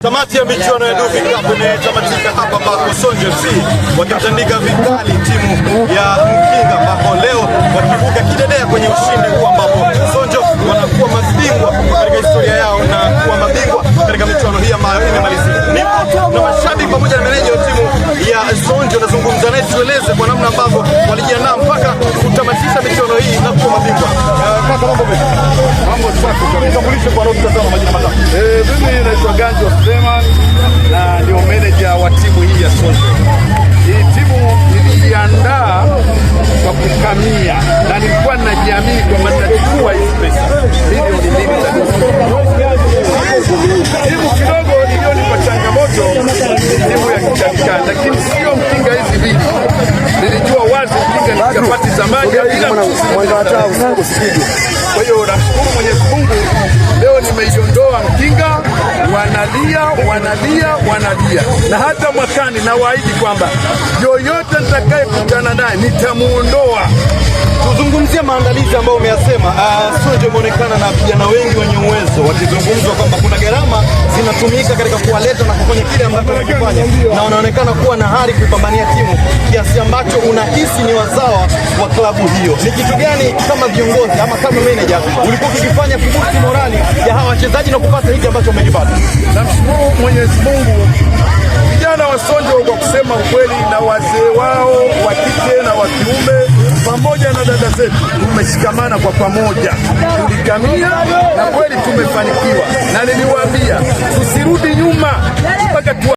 Tamati ya michuano ya Dufi Cup imetamatika hapa ambapo Sonjo FC wakimtandika vikali timu ya Mkinga, ambapo leo wakivuka kidedea kwenye ushindi huu, ambapo Sonjo wanakuwa mabingwa katika historia yao na kuwa mabingwa katika michuano hii ambayo imemalizika. Nipo na mashabiki pamoja na meneja wa timu ya Sonjo, nazungumza naye tueleze kwa namna ambavyo walijiandaa mpaka kutamatisha michuano hii na kuwa mabingwa. Kaka, mambo vipi? Mambo safi kabisa. Tambulishe kwa watu kutazama majina matatu. Mimi naitwa Ganjo na ndio meneja wa timu hii ya Sonjo. Hii timu niliandaa kwa kukamia na nilikuwa ninajiamini kwamba nitachukua hizi pesa milioni 2 za dola. Timu kidogo iliyonipa changamoto timu ya Kichakika, lakini sio Mkinga hizi mbili. Nilijua wazi Mkinga ni chapati za maji bila msusi. Kwa hiyo nashukuru Mwenyezi Mungu, leo nimeiondoa Mkinga. Wanalia na hata mwakani na waahidi kwamba yoyote nitakayekutana naye nitamuondoa. Tuzungumzie maandalizi ambayo umeyasema. Sonjo imeonekana na vijana wengi wenye uwezo wakizungumzwa kwamba kuna gharama zinatumika katika kuwaleta na kufanya kile ambacho wanakifanya, na wanaonekana kuwa na hari kupambania timu kiasi ambacho unahisi ni wazawa wa klabu hiyo. Ni kitu gani kama viongozi ama kama manager ulikuwa ukifanya kubusti morali ya hawa wachezaji na kupata hiki ambacho umekipata? Namshukuru Mwenyezi Mungu, vijana wa Sonjo kwa kusema ukweli, na wazee wao wa kike na wa kiume pamoja na dada zetu tumeshikamana kwa pamoja, tulikamia na kweli tumefanikiwa, na niliwaambia tusirudi nyuma mpaka